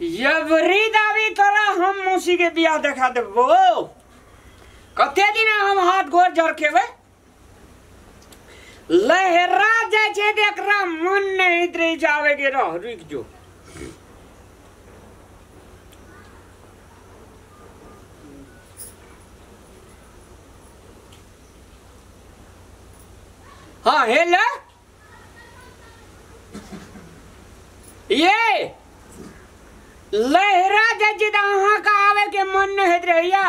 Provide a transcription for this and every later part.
Every दावी तोरा हम मौसी के बियाह देखा देबो। कते दिन हम हाथ गोर झरकेबे। लहरा जाय छे देखरा मन नहीं रही जावे के रह रुक जो। हाँ हेलो ये लहरा जाय अहाँ का आवे के मन नहीं रहिया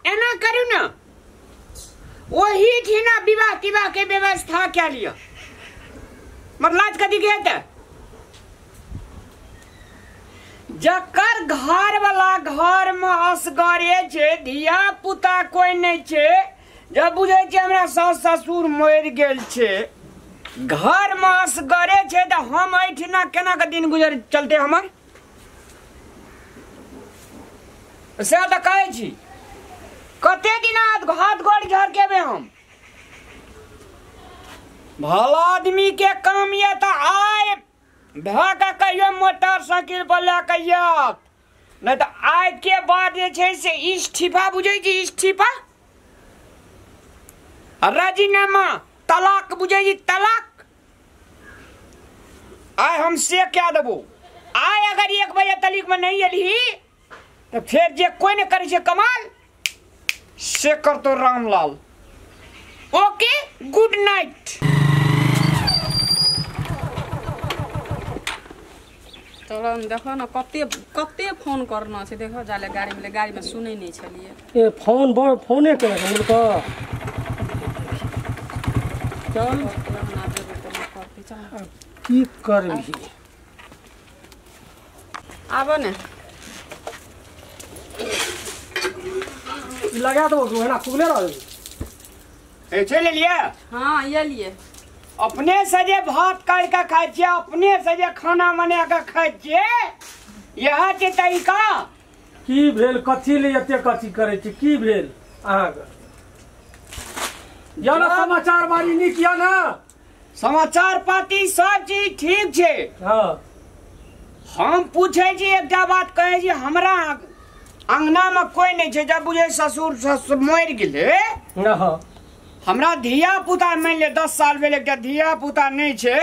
एना करू ना वही थी ना विवाह तिवाह के व्यवस्था क्या लिया मतलब कथी कहते जकर घर वाला घर में असगरे छे धिया पुता कोई नहीं छे जब बुझे छे हमरा सास ससुर मर गेल छे घर में असगरे छे तो हम ऐठिना केना के दिन गुजर चलते हमर से तो कहे छी कते दिन हाथ गोड़ झरकेबे हम भला आदमी के काम ये तो आए भागा कहियो मोटरसाइकिल पर लेके आयत नहीं तो आज के बाद जे छे से इस्तीफा बुझे छी इस्तीफा राजीनामा तलाक बुझे छी तलाक आय हम से क्या देबो आय अगर 1 बजे तलीक में नहीं एली तो फिर जे कोई ने करे छे कमाल से कर तो रामलाल ओके गुड नाइट। चलो देखो ना कते फोन करना छे देखो जाले गाड़ी में सुनै नहीं छलिए ए फोन फोने करे हमर का चल की करबी आबो ने लगा दो है ना खुले रहो ए चले लिया हाँ ये लिए अपने सजे भात काट के खाइ छियै अपने सजे खाना बना के खाइ छियै यह के तरीका की भेल कथी ले एते कथी करे छी की भेल अहाँ के या ना समाचार बारी नीक या ना समाचार पाती सब चीज ठीक छे। हां हम पूछे छी एकटा बात कहे छी हमरा अंगना में कोई नहीं छे जब बुझे ससुर मर गेले हां हमरा धिया पुता मान ले 10 साल भेल एकटा धिया पुता नहीं छे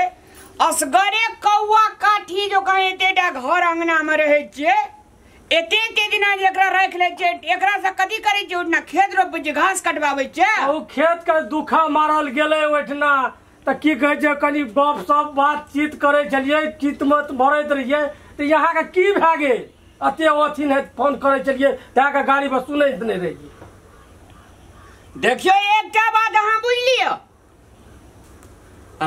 असगरे कौआ काठी जो कहे एतेटा घर अंगना में रहे छे एते दिना जेकरा रख ले छे एकरा से कथी करे छे उठना खेत रोपे छे घास कटवावे छे ओ खेत के दुखा मारल गेले ओठना त की कहे छे कनी गप सब बातचीत करे छलिए चित मत भरत रहिए त यहां के की भ गेल अते अथी ने फोन करे छलिए ता के गाड़ी पर सुनैत नहीं रही देखियो एकटा बात अहाँ बुझ लियो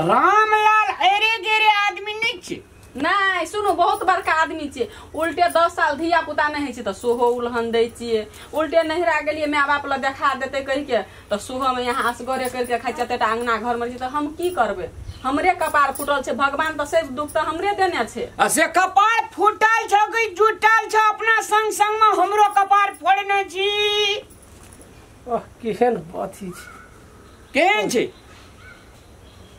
रामलाल अरे गेरे आदमी नहीं छे नहीं सुनो बहुत बड़का आदमी छे उल्टे 10 साल धिया पुता नहीं छे तो सोहो उल्हन दै छिए उल्टे नहिरा गेलिए माय बाप ल देखा देते कहि के तो सोहो में यहाँ असगरे करके खाइ छते त अंगना घर में छी तो हम की करबे हमरे कपार फुटल छे भगवान तो सब दुख तो हमरे देने छे से कपार फुटल छ कि जुटल छ अपना संग संग में हमरो कपार फोड़ने छी केहन अथी केहन छे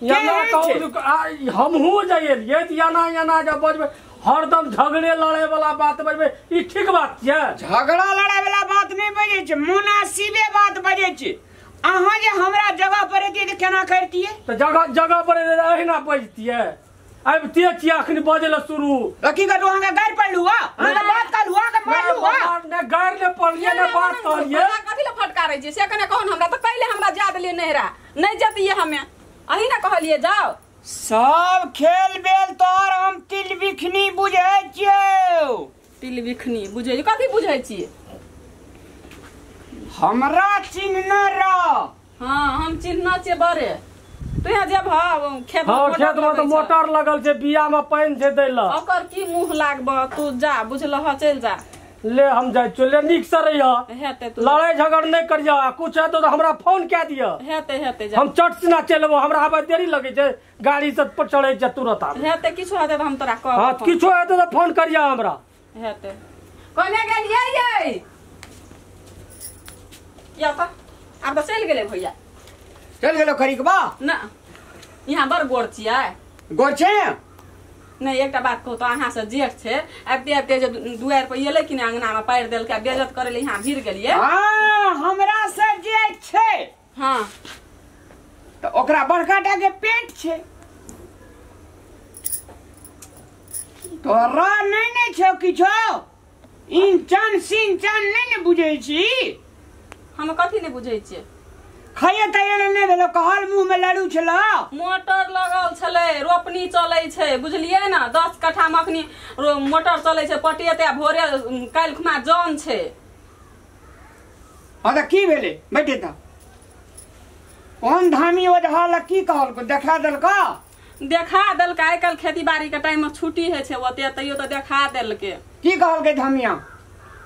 याना कहू हमहू जाइए याना जब बजबे हरदम झगड़े लड़े वाला बात बजबे ई ठीक बात छै झगड़ा लड़े वाला बात नहीं बजे छे मुनासिबे बात बजे छे अहाँ जे हमरा जगह पर रहिए त केना करतिए त जगह पर एहिना बजतिए अब ते छी अखनी बजे ल शुरू हकीकत वहां का गाड़ पड़ लुआ हमरा बात कर लुआ के मार लुआ ने गाड़ ले पड़िए ने बात करिए कथि ल फटकारै छी से कने कहन हमरा त पहले हमरा जा देलिए नहिरा नहीं जतिए हमें अही ना कहलिए जाओ सब खेल बेल तोर हम तिल बिखनी बुझै छियौ तिल बिखनी बुझै कथि बुझै छी हमरा चिन्हना रह हां हम चिन्हना छे बरे तू यहाँ जब खेत में तो मोटर लगल छे बिया में पानी छे दैला ओकर की मुंह लागब तू जा बुझलह चल जा ले हम जाय चले निक से रहिया हेते तू लड़ाई झगड़ नहीं करिया कुछ है तो हमरा फोन क्या दिया हेते जा हम चट से ना चलबो हमरा आबे देरी लगे छे गाड़ी से पर चढ़े छ तुरंत आ हेते किछो हेते हम तोरा कहब हां किछो हेते तो फोन करिया हमरा हेते कोने गेलिए ये या त अब त चल गेले भैया चल गेलो खरीकबा ना यहाँ बर गोड़ छियै गोड़ छे नहीं एकटा बात कहू तो अहाँ से जेठ छे आबते आबते जे दुआर पर एले कि अंगना में पैर देल के बेइज्जत करे ले यहाँ भीड़ गेलिए। हां हमरा से जेठ छे। हां तो ओकरा बड़का टा के पेट छे तोरा नहीं छो किछो इंचन सिंचन नहीं बुझे छी। हम कथी नहीं बुझे छी खाइए तैयार नहीं भेलो कहल मुंह में लड़ू छलो। मोटर लगल छले रोपनी चले छे बुझलिए ना 10 कट्ठा मखनी मोटर चले छे पटियते भोरे काल खुमा जन छे। हां त की भेले बैठे त कोन धामी ओझाल की कहल को देखा देल का आइ काल खेती बाड़ी के टाइम में छुट्टी है छे ओते तइयो तो देखा देल के की कहल के धामिया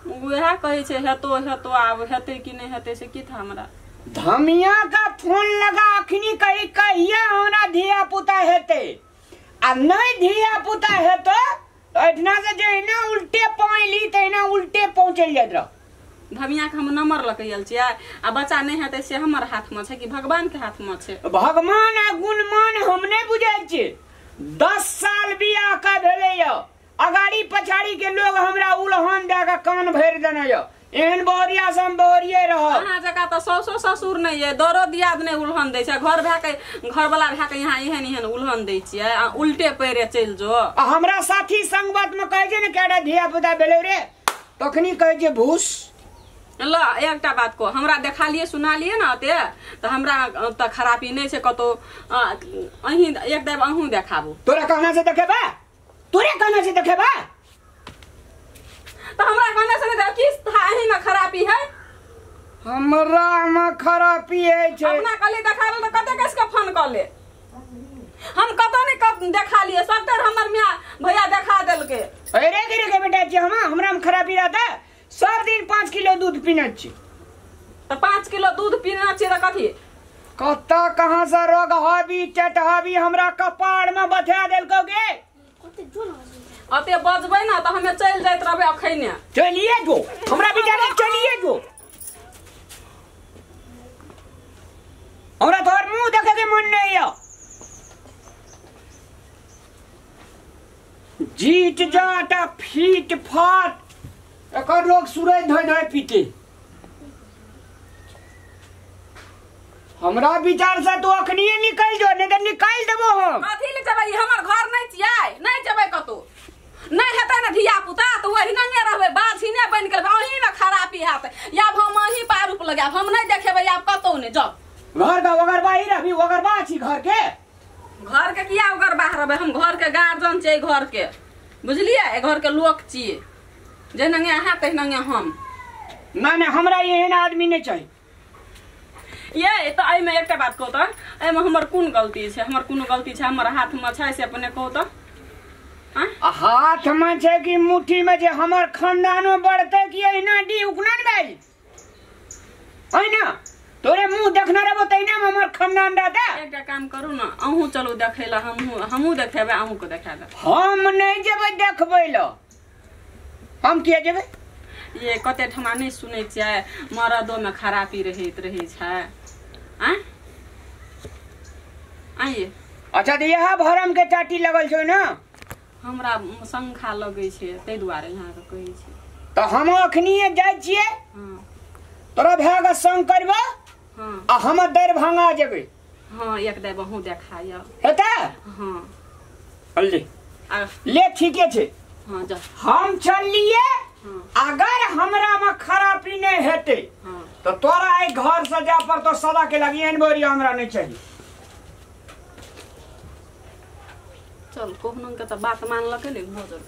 वह कहे छे हेतो आब हेते कि नहीं हेते से की था हमरा धामिया का फोन लगा अखनी कहिए हमरा धिया पुता हेते आ नहीं धिया पुता हेतो तो इतना से जइना उल्टे पहुंचली तइना उल्टे पहुंचल जात रह। धमिया के हम नंबर लकैल छियै आ बच्चा नहीं हेते से हमर हाथ में छे कि भगवान के हाथ में छे। भगवान आ गुणमान हम नहीं बुझै छी 10 साल बियाह का भेले य अगाड़ी पछाड़ी के लोग हमरा उलहन दे के कान भर देने य एहन बोरिया सम बोरिए रह। अहाँ जका तो सौसो ससुर नहीं है दरो दियाद नहीं उलहन दै छै घर भए के घर वाला भए के यहाँ एहन उलहन दै छियै आ उल्टे पैरे चल जो। हमरा साथी संगत में कहे छै ने केटा धिया पुता भेले रे तखनी कहे छै भूस ल एकटा बात को हमरा देखा लिए सुना लिए ना ते तो हमरा त खराबी नहीं छै कतो अही एक देब अहू देखाबू तोरा कहना से देखेबा तो हमरा कहने से नहीं किस थाही में खराबी है हमरा में खराबी है छे अपना कली देखाबे तो कते कस के फोन कर ले हम कतो नहीं कब देखा लिए सब तर हमर मियां भैया देखा देल के अरे गिरे के बेटा छी हमरा में खराबी रहता सब दिन 5 किलो दूध पीना छी तो 5 किलो दूध पीना छी त कथी कत्ता कहां से रोग हबी चटहबी हमरा कपाड़ में बथा देल कोगे अते बजबै ना तो हमें चल जाइत रहबे अखैने चलिए जो हमरा विचार चलिए जो हमरा तोर मुंह देखे के मन नहीं है जीत जाटा फीट फाट एकर लोग सूरज धोय धोय पीते हमरा विचार से तो अखनिए निकल जो नहीं तो निकाल देबो हम कथी ले जबै हमर घर नहीं छियै नहीं जबै कतो नहीं हेतै ना धिया पुता तो वही नंगे रहबै बाछिने बन के ओही में खराबी हाथ या हम अही पारूप लगाब हम नहीं देखेबै आप कतो ने जब घर का वगर बाही रहबी वगर बा छी घर के किया वगर बाहर रहबै हम घर के गार्जियन छियै घर के बुझलिए घर के लोग छियै जे नंगे अहाँ तै नंगे हम ना हमरा एहन आदमी नहीं चाहिए ये तो आई में एकटा बात कहू तो आई में हमर कोन गलती छै हमर कोनो गलती छै हमर हाथ में छै से अपने कहू तो हाथ में छै कि मुट्ठी में जे हमर खानदानो बढ़ते कि एना डी उकनन भाई ओइना तोरे मुंह देखना रहबो तैना में हमर खानदान रहता। एकटा काम करू ना अहू चलू देखैला हमहू देखेबै अहू को देखाबे हम नहीं जेबै देखबै ल हम किया जेबै ये कते ठमा नहीं सुनै छियै मरदो में खराबी रहे छै आइए अच्छा तो यह भरम के टाटी लगल छो ना हमरा संखा लगे छै तै दुआरे यहाँ के कहै छी तो हम अखनिए जाय छियै तोरा भाग संग करबो आ हम दरभंगा जेबै हां एक दे बहु देखाय हेता हां ले ले ठीके छै हां जा हम चलिए अगर हमरा में खराबी नहीं हेते तो तोरा एक घर से जा पर तो सदा के लगी एन बोरिया हमरा नहीं चाहिए चल कोहनन के तो बात मान लके ले भोजन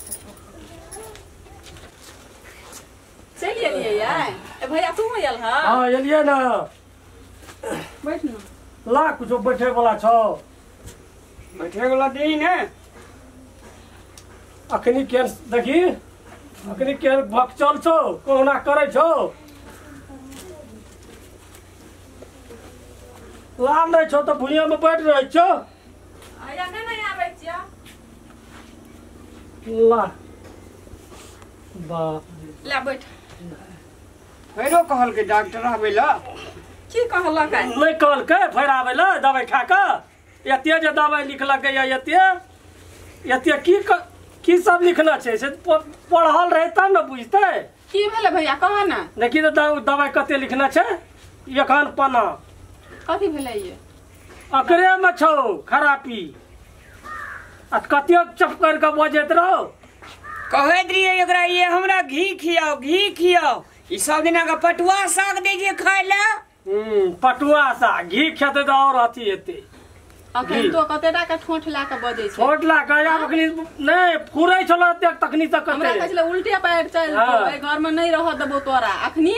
चलिए ये ए भैया तू आयल ह हां एलिए ना बैठ ना ला कुछ बैठे वाला छौ बैठे वाला देही ने अखनी के देखी अखनी के भक्चल छौ कोहना करे छौ लाम नहीं छौ तो भुइया में बैठ रहे छौ आया नहीं आबै छिया ला बाप ले बैठ फेरो कहल के डॉक्टर आबै ला की कहलक नहीं कहल के फेर आबै ला दवाई खा के एते जे दवाई लिखलक या एते एते की सब लिखना छै से पढ़ल रहे तब न बुझतै। की भेलै भैया कह ना। देखी तो दवाई कते लिखना छै एखन पन्ना कथी भेलै ये अकरे में छौ खरापी आ कते चप कर के बजैत रहो। कहैत रहिए एकरा ये हमरा घी खियाओ ई सब दिना का पटुआ साग दे जे खाय ले। पटुआ साग घी खेते तो और अथी हेते। अखन तो कतेटा के ठोठ ला के बजै छै। ठोठ ला के आब अखनी नहीं फुरै छलो एते तखनी तक हमरा कहै छलै उल्टे पैर चल ए घर में नहीं रह देबो तोरा अखनी।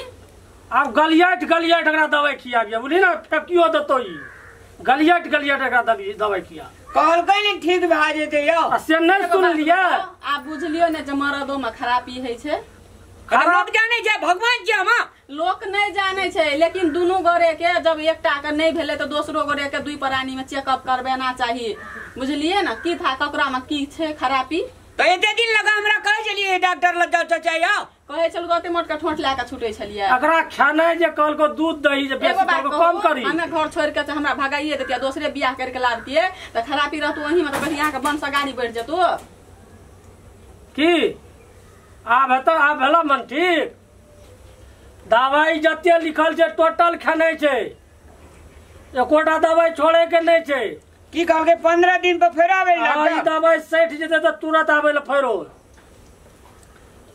आब गलियाट एकरा दवाई खियाबिया बुझली ना फेकियो देतो ई गलियाट एकरा दवाई खिया कहलकै ने ठीक भए जेतै यौ से नहीं सुनलिए। आप बुझलियो ने जे मरदो में खराबी है छै। लोग जाने छै भगवान जी हम लोक नहीं जाने छै लेकिन दुनू गोरे के जब एकटा के नहीं भेले तो दोसरो गोरे के दुई प्राणी में चेकअप करबेना चाहिए बुझलिए ना की था ककरा में की छै खराबी। तो एते दिन लगा हमरा कहै छलिए डॉक्टर लग जाओ चाचा यौ कहै छल गोते मोट के ठोठ ला के छुटै छलिए। एकरा खाना जे कल को दूध दही जे बेसी कम करी हमें घर छोड़ के हमरा भगाइए देतिया दूसरे बियाह करके लाबतिए त खराबी रहतो वही में तो कहीं यहाँ के वंश गाड़ी बढ़ जतो की आब भेला मन ठीक। दवाई जते लिखल छै टोटल खाने छै एकोटा दवाई छोड़े के नहीं छै। की कहलकै 15 दिन पर फेर आबै ई दवाई सैठ जेते तो तुरंत आबै ल फेरो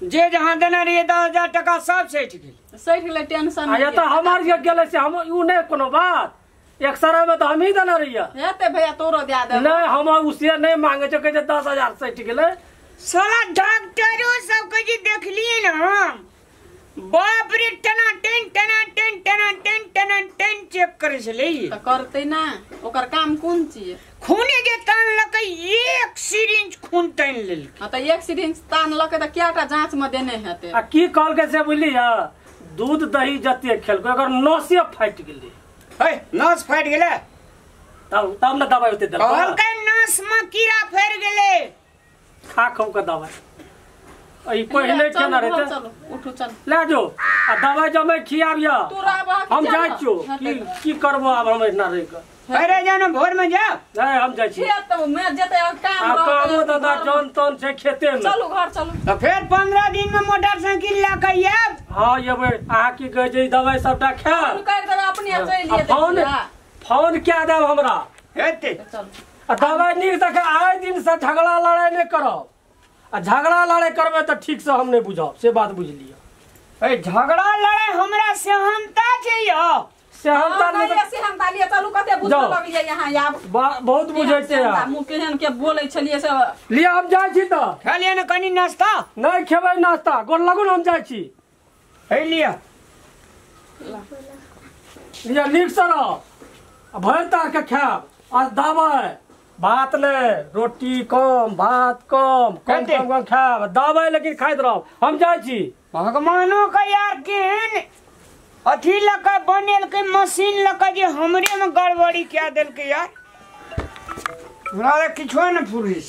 जे जहां देना रहिए 10,000 टका सब सैठ गेल। सैठ गेलै टेंशन ये तो हमार जे गेले से हम उ नहीं कोनो बात एक्सरे में तो हम ही देना रहिए हेते भैया तोरो दे दे नहीं हम उसे नहीं मांगे छै कहे 10,000 सैठ गेले। साला डॉक्टरों सब के जे देखलिए ना बाप रे टना टेन चेक करे छले त करते ना ओकर काम कोन चीज खूने जे तान लकै एक सिरिंज खून तान लेल। हां त एक सिरिंज तान लके त केटा जांच में देने हेते आ की कहल के से बुझली दूध दही जते खेलको अगर नसे फाट गेले है नस फाट गेले तब न दवाई होते दल कहल के नस में कीड़ा फैर गेले खा के दवाई ई पहले केना रहते चलो उठो चल ले जो आ दवाई जमे खियाबिया हम जाय छियो की करबो आब हम इतना रह के अरे जानो भोर में जा नहीं हम जाय छी खेत में जेते काम काम दादा जन तन से खेते में चलो घर चलो तो फिर 15 दिन में मोटरसाइकिल ला के आब। हां ये आ की कह जे दवाई सबटा खा फोन कर दे अपने चलिए फोन क्या देब हमरा हेते चल दवाई नीक तक आए दिन से झगड़ा लड़ाई नहीं करब आ झगड़ा लड़ाई करबे तो ठीक से हम नहीं बुझब से बात बुझ लियो। ए झगड़ा लड़ाई हमरा सहनता छै यौ सहनता लिए चलू कते बुझ लगिए यहां आब बहुत बुझै छै मुंह केहन के बोलै छलिए से लिया हम जाय छी त खालिए न कनी नाश्ता नहीं खेबै नाश्ता गोर लगुन हम जाय छी है लिया नीक से रह भरि तार के खायब आ दवाई भात ले रोटी कम भात कम खायब दवाई लेकिन खाइत रह हम जाय छी। भगवानो का यार केहन अथी लका बनेल के मशीन लका जे हमरे में गड़बड़ी क्या देल के यार हमरा किछो न फुरिस।